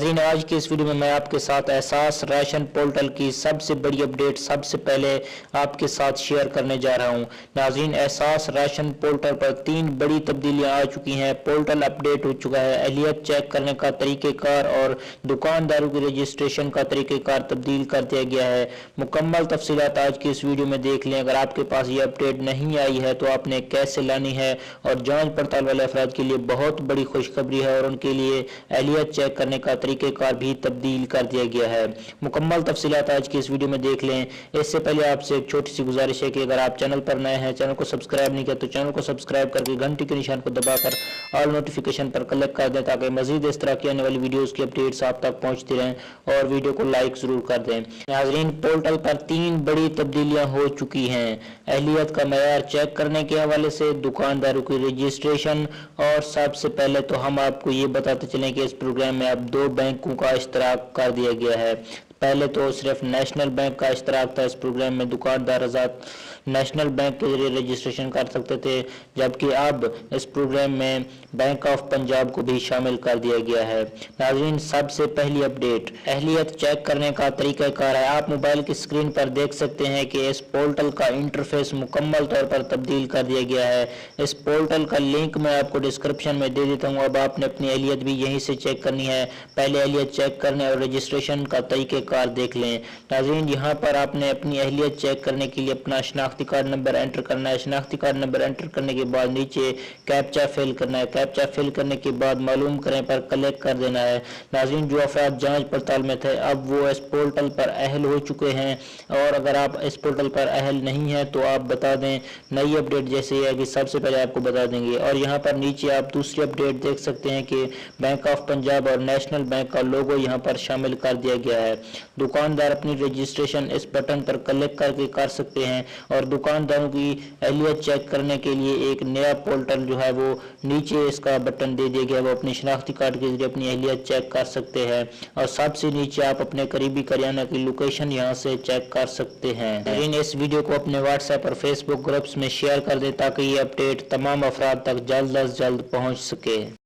नाज़रीन, आज की इस वीडियो में मैं आपके साथ एहसास राशन पोर्टल की सबसे बड़ी अपडेट सबसे पहले आपके साथ शेयर करने जा रहा हूं। नाज़रीन, एहसास राशन पोर्टल पर 3 बड़ी तब्दीलियां आ चुकी हैं। पोर्टल अपडेट हो चुका है। अहलियत चेक करने का तरीक़ेकार और दुकानदारों की रजिस्ट्रेशन का तरीक़ेकार तब्दील कर दिया गया है। मुकम्मल तफसीलात आज की इस वीडियो में देख लें। अगर आपके पास ये अपडेट नहीं आई है तो आपने कैसे लानी है, और जाँच पड़ताल वाले अफराद के लिए बहुत बड़ी खुशखबरी है और उनके लिए अहलियत चेक करने का तरीक़ेकार भी तब्दील कर दिया गया है। मुकम्मल तफसीलात आज की इस वीडियो में देख लें। इससे पहले आपसे एक छोटी सी गुजारिश है कि अगर आप चैनल पर नए हैं, चैनल को सब्सक्राइब नहीं किया तो चैनल को सब्सक्राइब करके घंटी के निशान को दबाकर ऑल नोटिफिकेशन पर क्लिक कर दें, ताकि मजीद इस तरह की आने वाली वीडियोज़ की अपडेट्स आप तक पहुँचती रहें, और वीडियो को लाइक ज़रूर कर दें। नाज़रीन, पोर्टल पर 3 बड़ी तब्दीलियाँ हो चुकी हैं। अहलियत का मयार चेक करने के हवाले से, दुकानदारों की रजिस्ट्रेशन, और सबसे पहले तो हम आपको ये बताते चलें कि इस प्रोग्राम में अब 2 बैंकों का इश्तराक कर दिया गया है। पहले तो सिर्फ नेशनल बैंक का इश्तराक था। इस प्रोग्राम में दुकानदार आज़ाद नेशनल बैंक के जरिए रजिस्ट्रेशन कर सकते थे, जबकि अब इस प्रोग्राम में बैंक ऑफ पंजाब को भी शामिल कर दिया गया है। नाज़रीन, सबसे पहली अपडेट अहलियत चेक करने का तरीक़ाकार है। आप मोबाइल की स्क्रीन पर देख सकते हैं कि इस पोर्टल का इंटरफेस मुकम्मल तौर पर तब्दील कर दिया गया है। इस पोर्टल का लिंक मैं आपको डिस्क्रिप्शन में दे देता हूँ। अब आपने अपनी अहलियत भी यहीं से चेक करनी है। पहले अहलियत चेक करने और रजिस्ट्रेशन का तरीक़ेकार देख लें। नाज़रीन, यहाँ पर आपने अपनी अहलियत चेक करने के लिए अपना शनाख्ती कार्ड नंबर एंटर करना है। शनाख्ती कार्ड नंबर एंटर करने के बाद नीचे कैप्चा फिल करना है। कैप्चा फिल करने के बाद मालूम करें पर क्लिक कर देना है। नाज़रीन, जो अफराद जांच पड़ताल में थे अब वो इस पोर्टल पर अहल हो चुके हैं, और अगर आप इस पोर्टल पर अहल नहीं हैं तो आप बता दें। नई अपडेट जैसे है कि सबसे पहले आपको बता देंगे। और यहाँ पर नीचे आप दूसरी अपडेट देख सकते हैं कि बैंक ऑफ पंजाब और नेशनल बैंक का लोगो यहाँ पर शामिल कर दिया गया है। दुकानदार अपनी रजिस्ट्रेशन इस बटन पर क्लिक करके कर सकते हैं, और दुकानदारों की अहलियत चेक करने के लिए एक नया पोर्टल जो है वो नीचे इसका बटन दे दिया गया है। वो अपने शनाख्ती कार्ड के जरिए अपनी अहलियत चेक कर सकते हैं, और सबसे नीचे आप अपने करीबी करियाना की लोकेशन यहाँ से चेक कर सकते हैं। इस वीडियो को अपने व्हाट्सएप और फेसबुक ग्रुप्स में शेयर कर दें, ताकि ये अपडेट तमाम अफराद तक जल्द अज जल्द पहुँच सके।